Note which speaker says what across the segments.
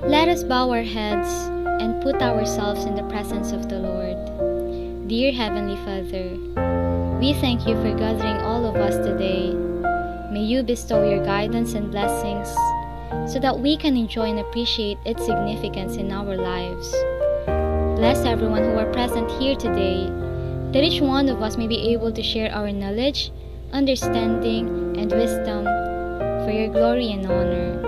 Speaker 1: Let us bow our heads and put ourselves in the presence of the Lord. Dear Heavenly Father, we thank you for gathering all of us today. May you bestow your guidance and blessings so that we can enjoy and appreciate its significance in our lives. Bless everyone who are present here today, that each one of us may be able to share our knowledge, understanding, and wisdom for your glory and honor.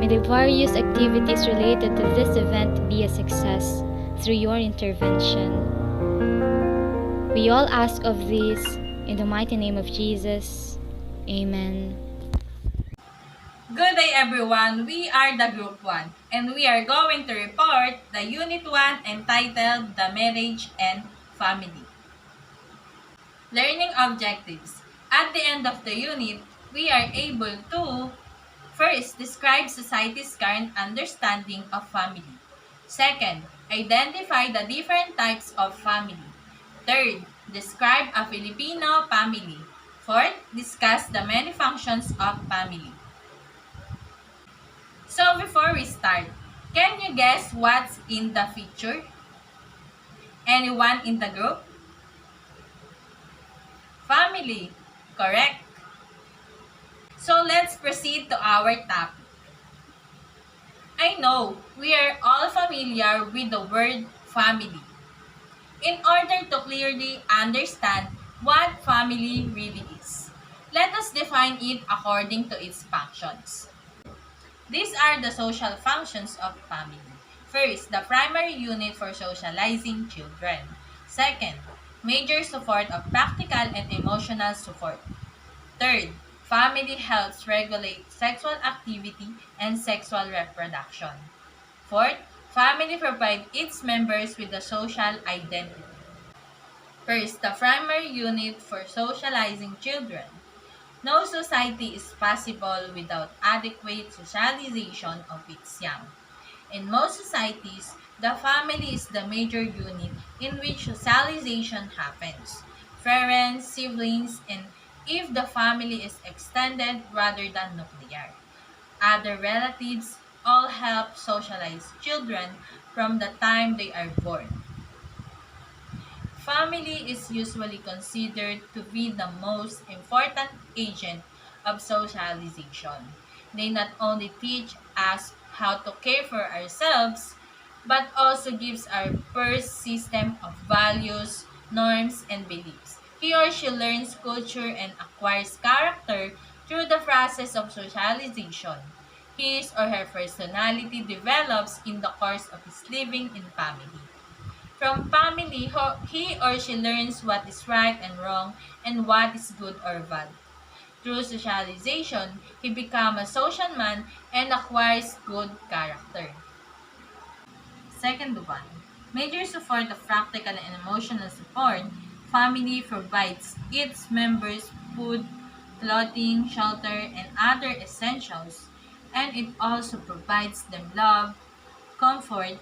Speaker 1: May the various activities related to this event be a success through your intervention. We all ask of this in the mighty name of Jesus. Amen.
Speaker 2: Good day everyone, we are the Group 1 and we are going to report the Unit 1 entitled The Marriage and Family. Learning Objectives. At the end of the unit, we are able to first, describe society's current understanding of family. Second, identify the different types of family. Third, describe a Filipino family. Fourth, discuss the many functions of family. So before we start, can you guess what's in the picture? Anyone in the group? Family. Correct. So let's proceed to our topic. I know we are all familiar with the word family. In order to clearly understand what family really is, let us define it according to its functions. These are the social functions of family. First, the primary unit for socializing children. Second, major support of practical and emotional support. Third, family helps regulate sexual activity and sexual reproduction. Fourth, family provides its members with a social identity. First, the primary unit for socializing children. No society is possible without adequate socialization of its young. In most societies, the family is the major unit in which socialization happens. Parents, siblings, and if the family is extended rather than nuclear. Other relatives all help socialize children from the time they are born. Family is usually considered to be the most important agent of socialization. They not only teach us how to care for ourselves, but also gives our first system of values, norms, and beliefs. He or she learns culture and acquires character through the process of socialization. His or her personality develops in the course of his living in family. From family, he or she learns what is right and wrong and what is good or bad. Through socialization, he becomes a social man and acquires good character. Second one, major support of practical and emotional support. Family provides its members food, clothing, shelter, and other essentials, and it also provides them love, comfort,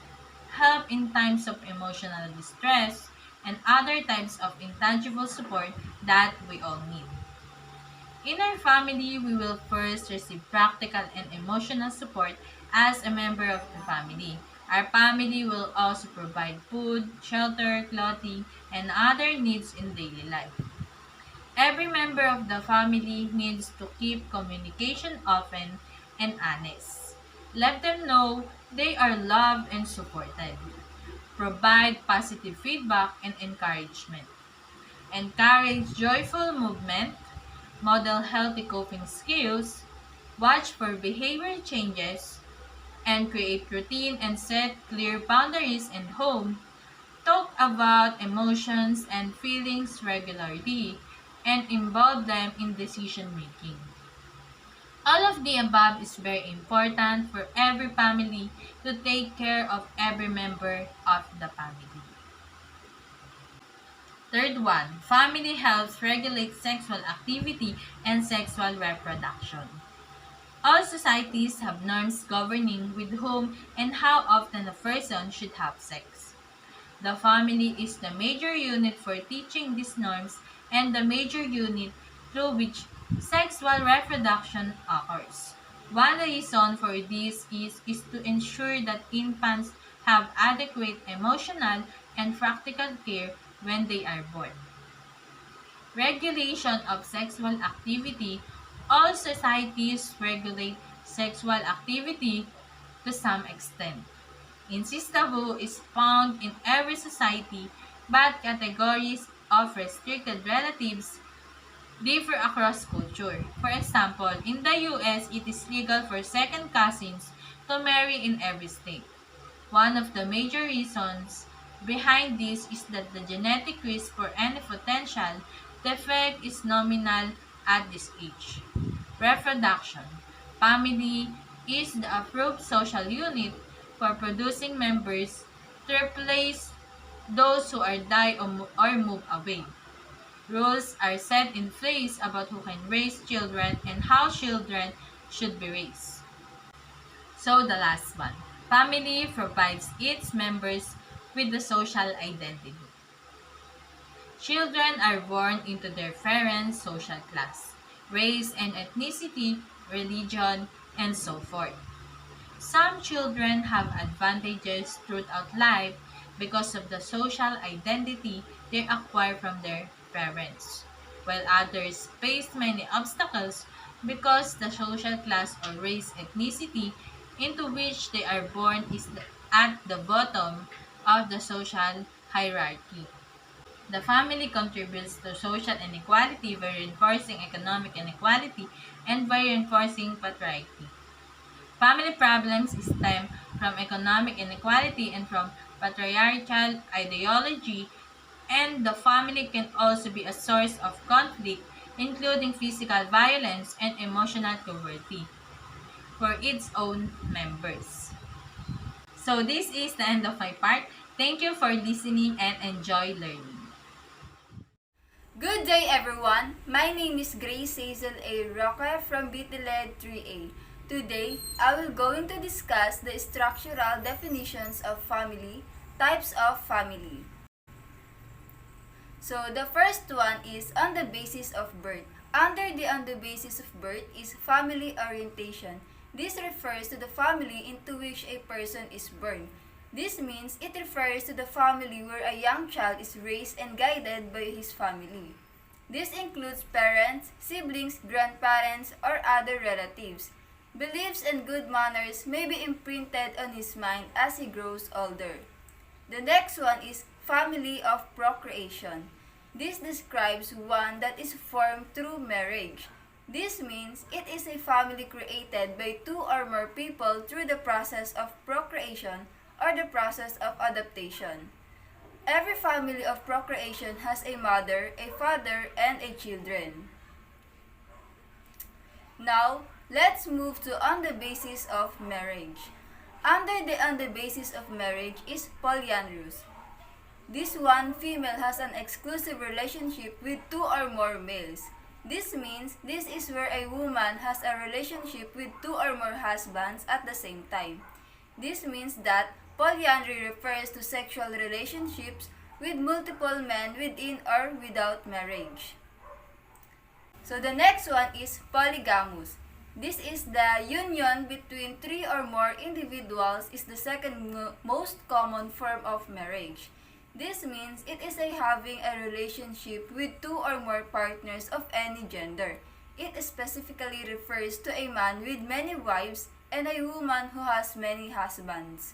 Speaker 2: help in times of emotional distress, and other types of intangible support that we all need. In our family, we will first receive practical and emotional support as a member of the family. Our family will also provide food, shelter, clothing, and other needs in daily life. Every member of the family needs to keep communication open and honest. Let them know they are loved and supported. Provide positive feedback and encouragement. Encourage joyful movement. Model healthy coping skills. Watch for behavior changes. And create routine and set clear boundaries in home. Talk about emotions and feelings regularly and involve them in decision making. All of the above is very important for every family to take care of every member of the family. Third one, family helps regulate sexual activity and sexual reproduction. All societies have norms governing with whom and how often a person should have sex. The family is the major unit for teaching these norms and the major unit through which sexual reproduction occurs. One reason for this is to ensure that infants have adequate emotional and practical care when they are born. Regulation of sexual activity. All societies regulate sexual activity to some extent. Incest taboo is found in every society, but categories of restricted relatives differ across culture. For example, in the US, it is legal for second cousins to marry in every state. One of the major reasons behind this is that the genetic risk for any potential defect is nominal at this age. Reproduction. Family is the approved social unit for producing members to replace those who are die or move away. Rules are set in place about who can raise children and how children should be raised. So the last one. Family provides its members with the social identity. Children are born into their parents' social class, race and ethnicity, religion, and so forth. Some children have advantages throughout life because of the social identity they acquire from their parents, while others face many obstacles because the social class or race ethnicity into which they are born is at the bottom of the social hierarchy. The family contributes to social inequality by reinforcing economic inequality and by reinforcing patriarchy. Family problems stem from economic inequality and from patriarchal ideology, and the family can also be a source of conflict, including physical violence and emotional poverty for its own members. So this is the end of my part. Thank you for listening and enjoy learning.
Speaker 3: Good day everyone! My name is Grace Hazel A. Roca from BTLED 3A. Today, I will going to discuss the structural definitions of family, types of family. So, the first one is on the basis of birth. On the basis of birth is family orientation. This refers to the family into which a person is born. This means it refers to the family where a young child is raised and guided by his family. This includes parents, siblings, grandparents, or other relatives. Beliefs and good manners may be imprinted on his mind as he grows older. The next one is family of procreation. This describes one that is formed through marriage. This means it is a family created by two or more people through the process of procreation or the process of adaptation. Every family of procreation has a mother, a father, and a children. Now, let's move to on the basis of marriage. On the basis of marriage is polyandrous. This one female has an exclusive relationship with two or more males. This means this is where a woman has a relationship with two or more husbands at the same time. This means that polyandry refers to sexual relationships with multiple men within or without marriage. So the next one is polygamous. This is the union between three or more individuals is the second most common form of marriage. This means it is having a relationship with two or more partners of any gender. It specifically refers to a man with many wives and a woman who has many husbands.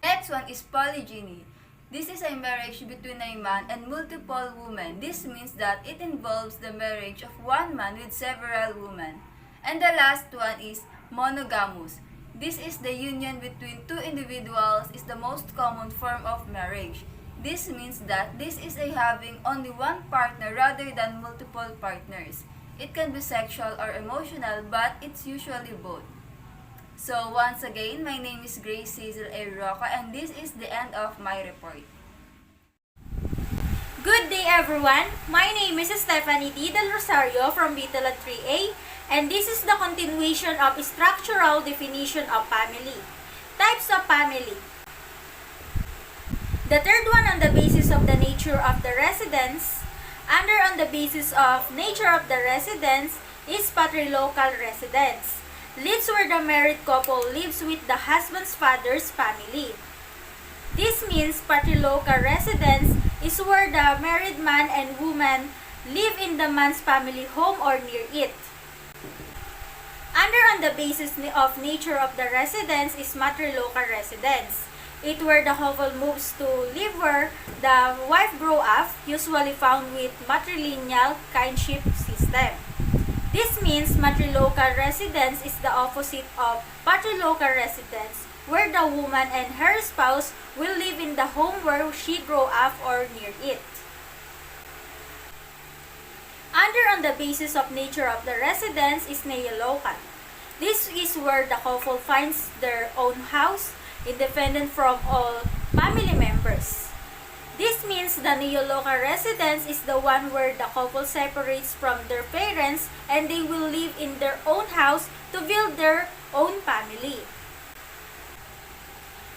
Speaker 3: Next one is polygyny. This is a marriage between a man and multiple women. This means that it involves the marriage of one man with several women. And the last one is monogamous. This is the union between two individuals is the most common form of marriage. This means that this is having only one partner rather than multiple partners. It can be sexual or emotional, but it's usually both. So once again, my name is Grace Hazel A. Roca, and this is the end of my report.
Speaker 4: Good day everyone! My name is Stephanie T. Del Rosario from BTLED 3A, and this is the continuation of structural definition of family. Types of family. The third one on the basis of the nature of the residence. Under on the basis of nature of the residence is Matrilocal Residence. leads where the married couple lives with the husband's father's family. This means Matrilocal Residence is where the married man and woman live in the man's family home or near it. Under on the basis of nature of the residence is Matrilocal Residence. It where the couple moves to live where the wife grow up, usually found with matrilineal kinship system. This means Matrilocal Residence is the opposite of Patrilocal Residence, where the woman and her spouse will live in the home where she grow up or near it. Under on the basis of nature of the residence is neolocal. This is where the couple finds their own house, independent from all family members. This means the neolocal residence is the one where the couple separates from their parents and they will live in their own house to build their own family.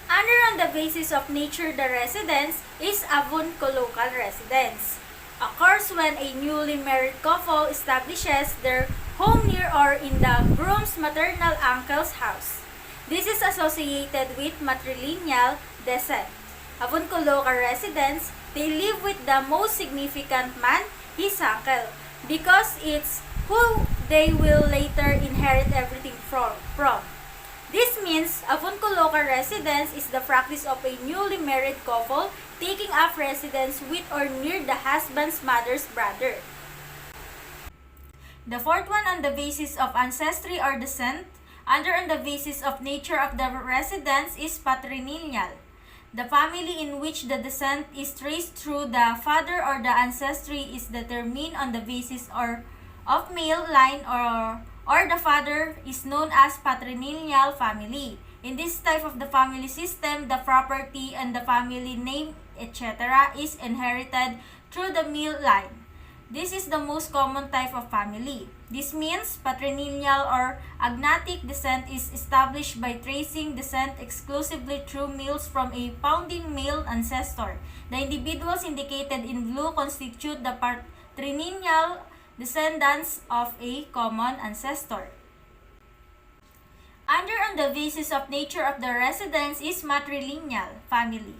Speaker 4: Under on the basis of nature the residence is avunculocal residence. Occurs when a newly married couple establishes their home near or in the groom's maternal uncle's house. This is associated with matrilineal descent. Avunculocal residence, they live with the most significant man, his uncle, because it's who they will later inherit everything from. This means avunculocal residence is the practice of a newly married couple taking up residence with or near the husband's mother's brother. The fourth one on the basis of ancestry or descent, under on the basis of nature of the residence is patrilineal. The family in which the descent is traced through the father or the ancestry is determined on the basis of male line or the father is known as patrilineal family. In this type of the family system, the property and the family name, etc. is inherited through the male line. This is the most common type of family. This means patrilineal or agnatic descent is established by tracing descent exclusively through males from a founding male ancestor. The individuals indicated in blue constitute the patrilineal descendants of a common ancestor. Under on the basis of nature of the residence is matrilineal family.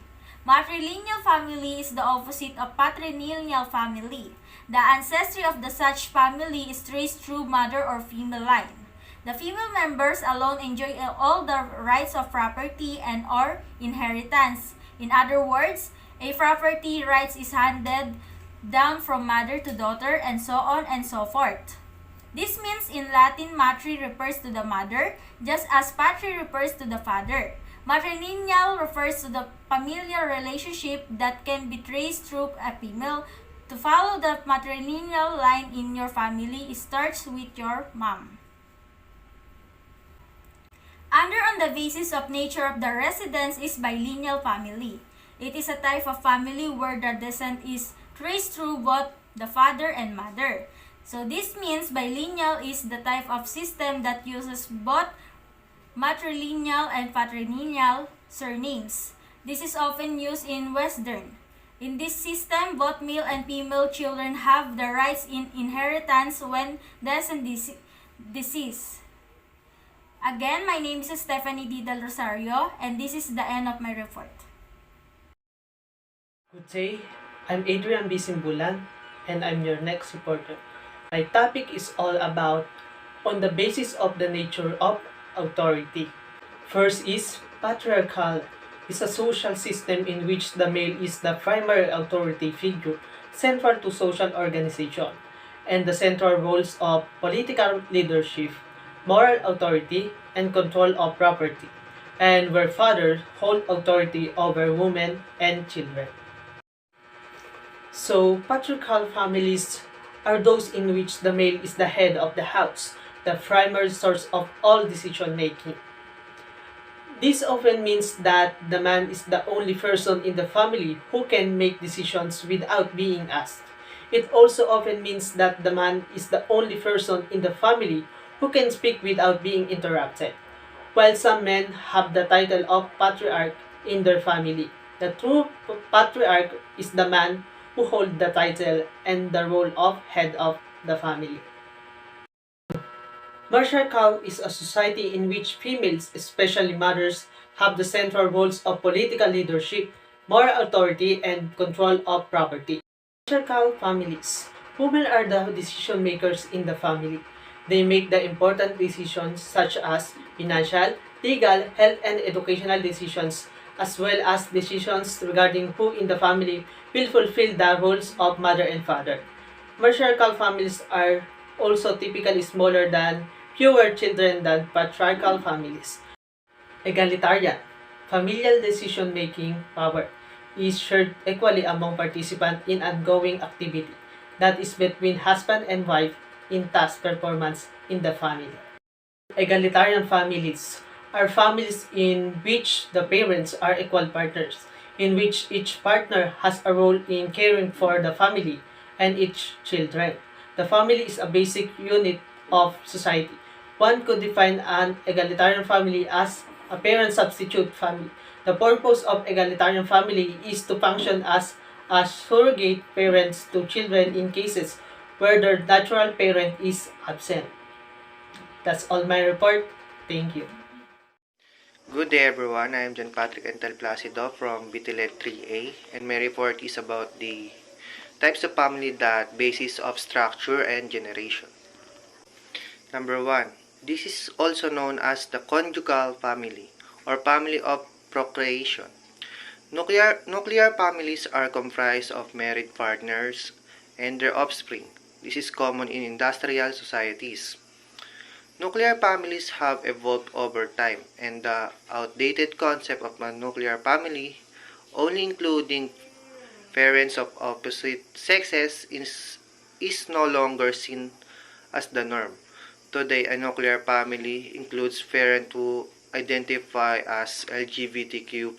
Speaker 4: Matrilineal family is the opposite of patrilineal family. The ancestry of the such family is traced through mother or female line. The female members alone enjoy all the rights of property and or inheritance. In other words, a property rights is handed down from mother to daughter and so on and so forth. This means in Latin, matri refers to the mother, just as patri refers to the father. Matrilineal refers to the familial relationship that can be traced through a female. To follow the matrilineal line in your family, it starts with your mom. Under on the basis of nature of the residence is bilineal family. It is a type of family where the descent is traced through both the father and mother. So this means bilineal is the type of system that uses both matrilineal and patrilineal surnames. This is often used in Western. In this system, both male and female children have the rights in inheritance when descent deceased. Again, my name is Stephanie D. Del Rosario, and this is the end of my report.
Speaker 5: Good day, I'm Adrian B. Simbulan, and I'm your next reporter. My topic is all about on the basis of the nature of authority. First is patriarchal. It's a social system in which the male is the primary authority figure central to social organization and the central roles of political leadership, moral authority, and control of property, and where fathers hold authority over women and children. So, patriarchal families are those in which the male is the head of the house, the primary source of all decision making. This often means that the man is the only person in the family who can make decisions without being asked. It also often means that the man is the only person in the family who can speak without being interrupted. While some men have the title of patriarch in their family, the true patriarch is the man who holds the title and the role of head of the family. Matriarchal is a society in which females, especially mothers, have the central roles of political leadership, moral authority, and control of property. Matriarchal families. Women are the decision makers in the family. They make the important decisions such as financial, legal, health, and educational decisions, as well as decisions regarding who in the family will fulfill the roles of mother and father. Matriarchal families are also typically smaller than fewer children than patriarchal families. Egalitarian. Familial decision-making power is shared equally among participants in ongoing activity, that is between husband and wife in task performance in the family. Egalitarian families are families in which the parents are equal partners, in which each partner has a role in caring for the family and its children. The family is a basic unit of society. One could define an egalitarian family as a parent substitute family. The purpose of egalitarian family is to function as surrogate parents to children in cases where their natural parent is absent. That's all my report. Thank you.
Speaker 6: Good day everyone, I am John Patrick Entel Placido from BTLED 3A and my report is about the types of family that basis of structure and generation. Number 1. This is also known as the conjugal family or family of procreation. Nuclear families are comprised of married partners and their offspring. This is common in industrial societies. Nuclear families have evolved over time, and the outdated concept of a nuclear family, only including parents of opposite sexes, is no longer seen as the norm. Today, a nuclear family includes parents who identify as LGBTQ+.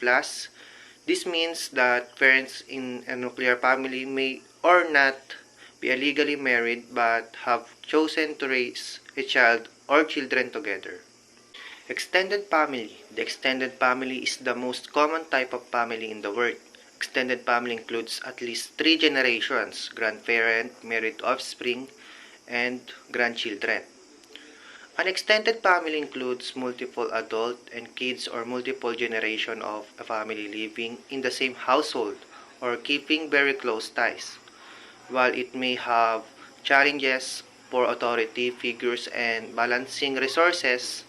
Speaker 6: This means that parents in a nuclear family may or not be legally married but have chosen to raise a child or children together. Extended family. The extended family is the most common type of family in the world. Extended family includes at least 3 generations, grandparent, married offspring, and grandchildren. An extended family includes multiple adult and kids or multiple generation of a family living in the same household or keeping very close ties. While it may have challenges for authority figures and balancing resources,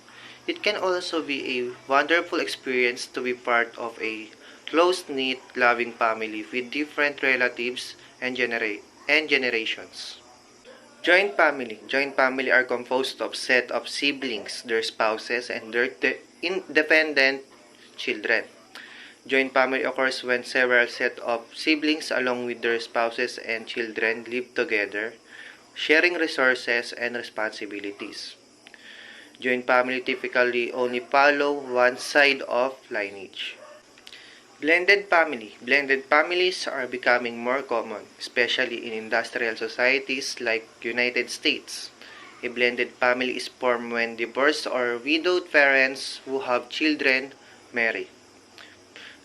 Speaker 6: it can also be a wonderful experience to be part of a close-knit, loving family with different relatives and generations. Joint family. Joint family are composed of set of siblings, their spouses, and their independent children. Joint family occurs when several set of siblings along with their spouses and children live together, sharing resources and responsibilities. Joint family typically only follow one side of lineage. Blended family. Blended families are becoming more common, especially in industrial societies like United States. A blended family is formed when divorced or widowed parents who have children marry.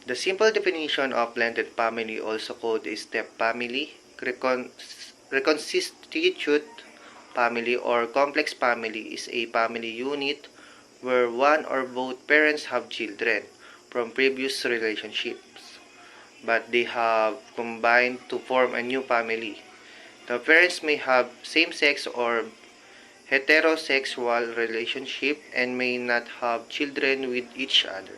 Speaker 6: The simple definition of blended family, also called a step family, reconstituted family, or complex family, is a family unit where one or both parents have children from previous relationships, but they have combined to form a new family. The parents may have same-sex or heterosexual relationship and may not have children with each other.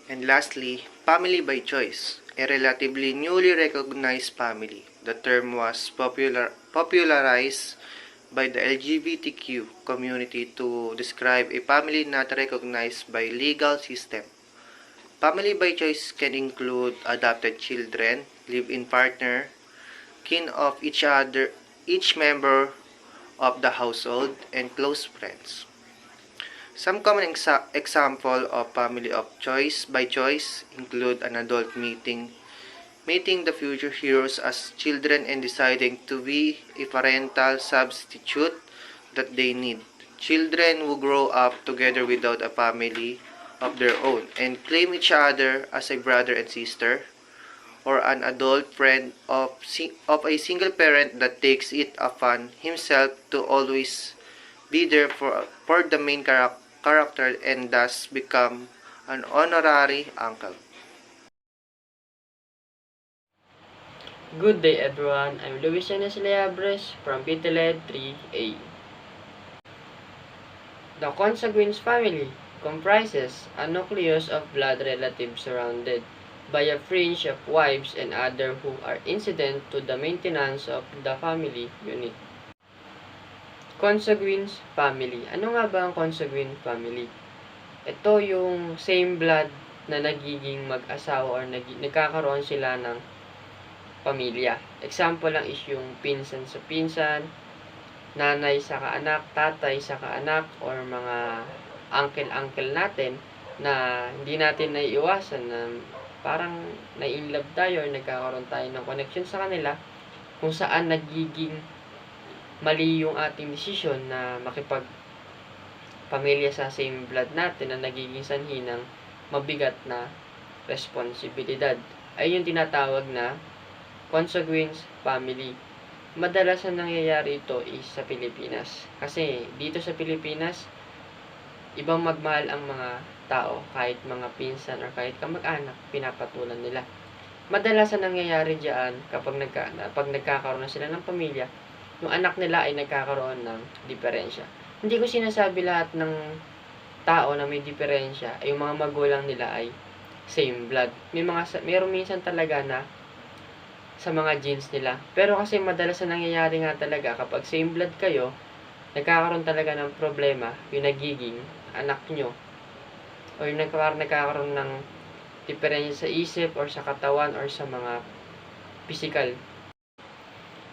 Speaker 6: And lastly, family by choice, a relatively newly recognized family. The term was popularized by the LGBTQ community to describe a family not recognized by legal system. Family by choice can include adopted children, live-in partner, kin of each member of the household, and close friends. Some common example of family of choice by choice include an adult meeting the future heroes as children and deciding to be a parental substitute that they need. Children who grow up together without a family of their own and claim each other as a brother and sister, or an adult friend of a single parent that takes it upon himself to always be there for the main character and thus become an honorary uncle.
Speaker 7: Good day everyone, I'm Luis Leabres from Bilineal 3A. The Consequence family comprises a nucleus of blood relatives surrounded by a fringe of wives and others who are incident to the maintenance of the family unit. Consequence family. Ano nga ba ang consequence family? Ito yung same blood na nagiging mag-asawa or nagkakaroon sila ng pamilya. Example lang is yung pinsan sa pinsan, nanay sa kaanak, tatay sa kaanak, or mga uncle-uncle natin na hindi natin naiiwasan na parang na-inlove tayo or nagkakaroon tayo ng connection sa kanila kung saan nagiging mali yung ating desisyon na makipag pamilya sa same blood natin na nagiging sanhi ng mabigat na responsibilidad. Ay yung tinatawag na consequence family. Madalas na nangyayari ito is sa Pilipinas. Kasi dito sa Pilipinas, ibang magmahal ang mga tao, kahit mga pinsan or kahit kamag-anak, pinapatulan nila. Madalas na nangyayari diyan kapag nagkakaroon na sila ng pamilya, yung anak nila ay nagkakaroon ng diferensya. Hindi ko sinasabi lahat ng tao na may diferensya ay yung mga magulang nila ay same blood. Mayroon minsan talaga na sa mga genes nila. Pero kasi madalas na nangyayari nga talaga kapag same blood kayo, nagkakaroon talaga ng problema yung nagiging anak nyo. O yung nagkakaroon ng diferensya sa isip or sa katawan or sa mga physical.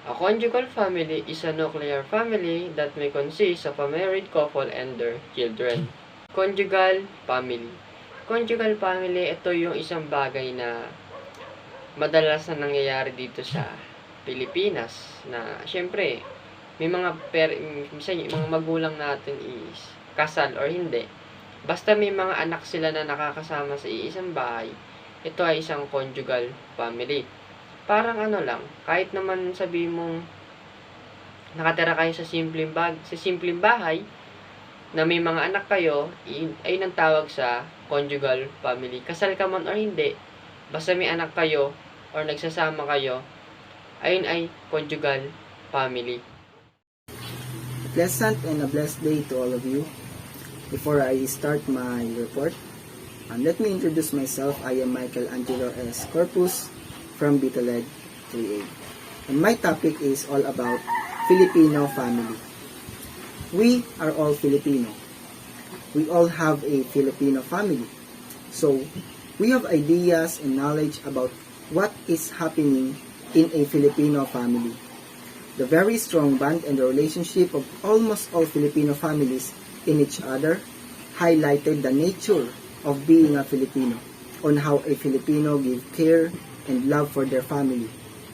Speaker 7: A conjugal family is a nuclear family that may consist of a married couple and their children. Conjugal family. Conjugal family, ito yung isang bagay na madalas na nangyayari dito sa Pilipinas na syempre may mga minsan yung mga magulang natin is kasal or hindi. Basta may mga anak sila na nakakasama sa iisang bahay, ito ay isang conjugal family. Parang ano lang, kahit naman sabi mong nakatira kayo sa simpleng bahay na may mga anak kayo, ay nang tawag sa conjugal family. Kasal ka man or hindi, basta may anak kayo or nagsasama kayo, ayun ay conjugal family.
Speaker 8: A pleasant and a blessed day to all of you. Before I start my report, let me introduce myself. I am Michelangelo S. Corpus from Bilineal 3A. And my topic is all about Filipino family. We are all Filipino. We all have a Filipino family. So, we have ideas and knowledge about what is happening in a Filipino family. The very strong bond and the relationship of almost all Filipino families in each other highlighted the nature of being a Filipino, on how a Filipino give care and love for their family.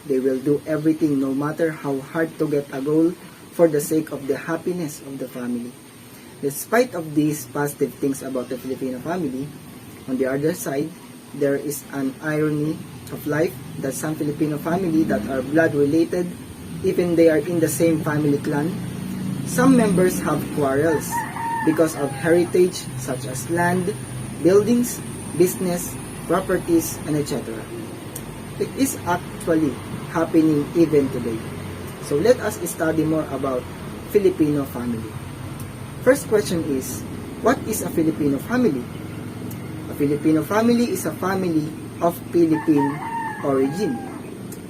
Speaker 8: They will do everything no matter how hard to get a goal for the sake of the happiness of the family. Despite of these positive things about the Filipino family, on the other side, there is an irony of life that some Filipino family that are blood related, even they are in the same family clan, some members have quarrels because of heritage such as land, buildings, business, properties, and etc. It is actually happening even today. So let us study more about Filipino family. First question is, what is a Filipino family? A Filipino family is a family of Philippine origin.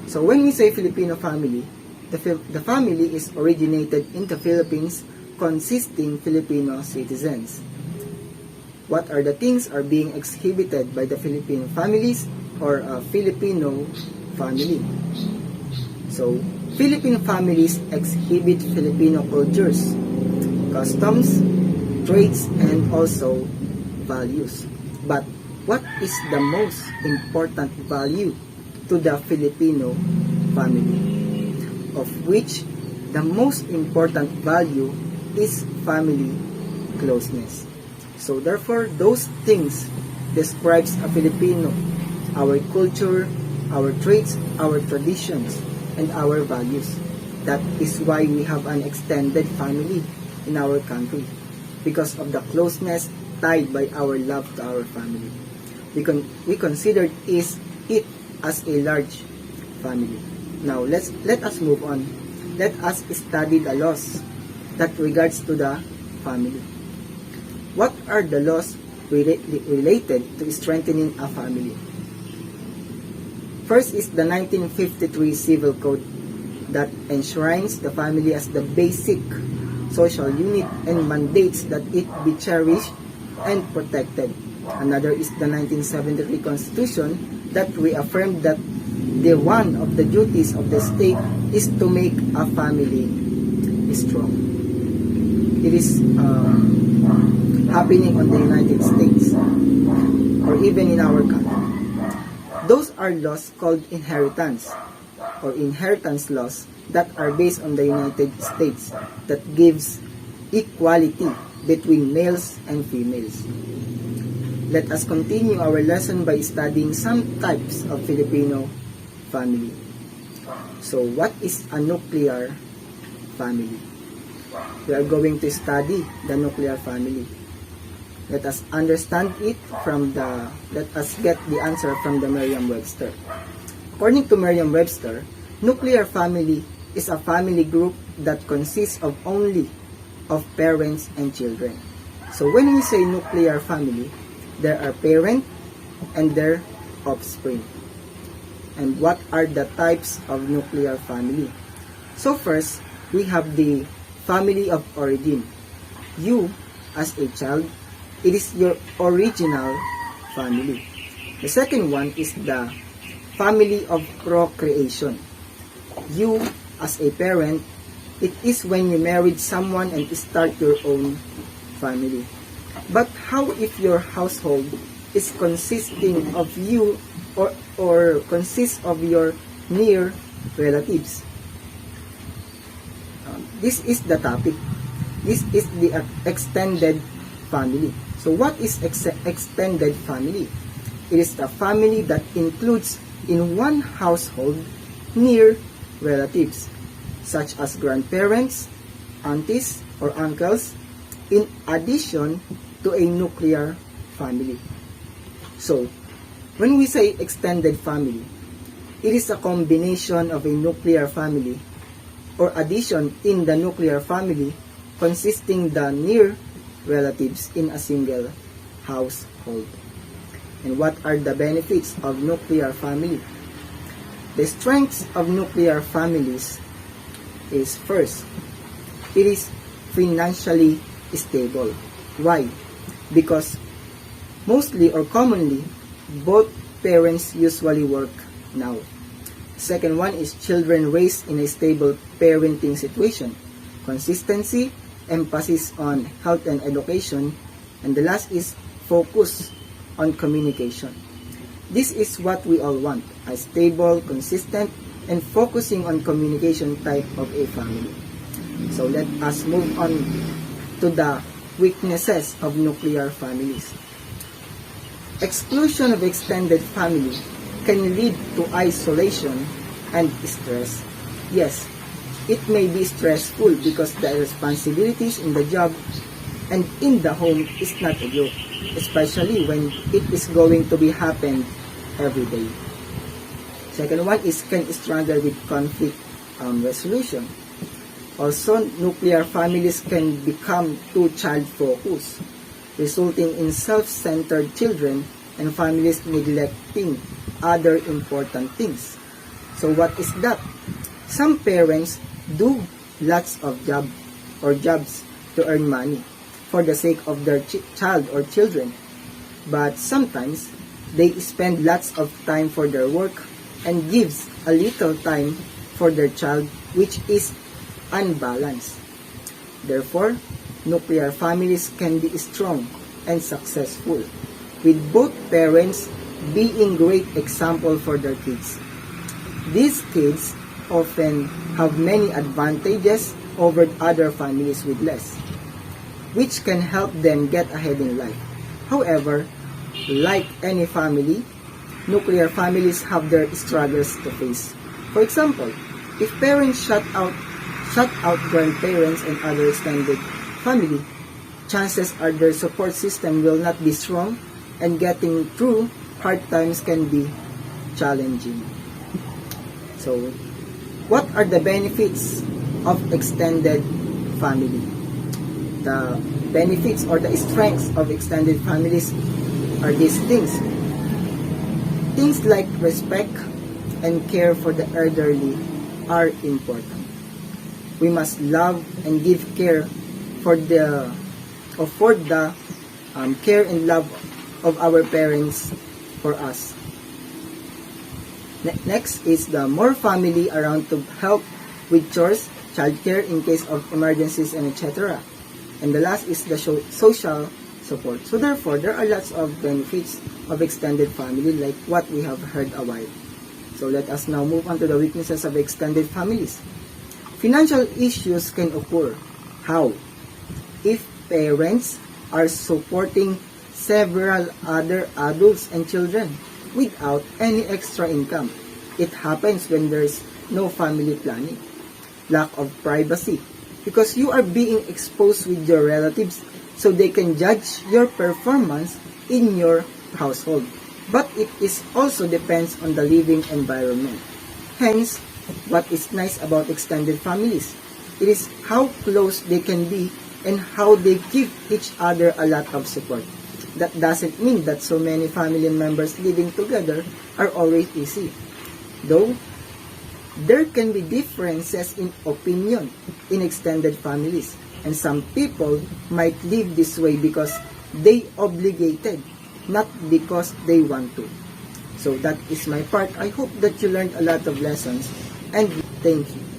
Speaker 8: So when we say Filipino family, the family is originated in the Philippines consisting Filipino citizens. What are the things are being exhibited by the Filipino families or a Filipino family? So, Filipino families exhibit Filipino cultures, customs, traits, and also values. But what is the most important value to the Filipino family? Of which the most important value is family closeness. So therefore, those things describes a Filipino, our culture, our traits, our traditions, and our values. That is why we have an extended family. in our country because of the closeness tied by our love to our family. We considered it as a large family. Now let us move on. Let us study the laws that regards to the family. What are the laws related to strengthening a family? First is the 1953 Civil Code that enshrines the family as the basic social unit and mandates that it be cherished and protected. Another is the 1973 Constitution that reaffirmed that one of the duties of the state is to make a family strong. It is happening on the United States or even in our country. Those are laws called inheritance or inheritance laws that are based on the United States that gives equality between males and females. Let us continue our lesson by studying some types of Filipino family. So, what is a nuclear family? We are going to study the nuclear family. Let us understand it let us get the answer from the Merriam-Webster. According to Merriam-Webster, nuclear family is a family group that consists of only of parents and children. So when we say nuclear family, there are parents and their offspring. And what are the types of nuclear family? So first, we have the family of origin. You, as a child, it is your original family. The second one is the family of procreation. You, as a parent, it is when you married someone and start your own family. But how if your household is consisting of you or consists of your near relatives? This is the topic. This is the extended family. So what is extended family? It is the family that includes in one household near relatives, such as grandparents, aunties, or uncles, in addition to a nuclear family. So, when we say extended family, it is a combination of a nuclear family or addition in the nuclear family consisting the near relatives in a single household. And what are the benefits of nuclear family? The strengths of nuclear families is first, it is financially stable. Why? Because mostly or commonly, both parents usually work now. Second one is children raised in a stable parenting situation. Consistency, emphasis on health and education, and the last is focus on communication. This is what we all want, a stable, consistent, and focusing on communication type of a family. So let us move on to the weaknesses of nuclear families. Exclusion of extended family can lead to isolation and stress. Yes, it may be stressful because the responsibilities in the job and in the home is not a joke, especially when it is going to be happen every day. Second one is can struggle with conflict resolution. Also, nuclear families can become too child-focused, resulting in self-centered children and families neglecting other important things. So what is that? Some parents do lots of jobs to earn money for the sake of their child or children, but sometimes they spend lots of time for their work and gives a little time for their child, which is unbalanced. Therefore, nuclear families can be strong and successful, with both parents being great example for their kids. These kids often have many advantages over other families with less, which can help them get ahead in life. However, like any family, nuclear families have their struggles to face. For example, if parents shut out grandparents and other extended family, chances are their support system will not be strong, and getting through hard times can be challenging. So, what are the benefits of extended family? The benefits or the strengths of extended families are these things. Things like respect and care for the elderly are important. We must love and give care for the care and love of our parents for us. Next is the more family around to help with chores, childcare in case of emergencies, and etc. And the last is the social support. So therefore, there are lots of benefits of extended family like what we have heard a while. So let us now move on to the weaknesses of extended families. Financial issues can occur. How? If parents are supporting several other adults and children without any extra income. It happens when there's no family planning. Lack of privacy, because you are being exposed with your relatives so they can judge your performance in your household. But it is also depends on the living environment. Hence, what is nice about extended families? It is how close they can be and how they give each other a lot of support. That doesn't mean that so many family members living together are always easy. Though, there can be differences in opinion in extended families, and some people might live this way because they obligated, not because they want to. So that is my part. I hope that you learned a lot of lessons, and thank you.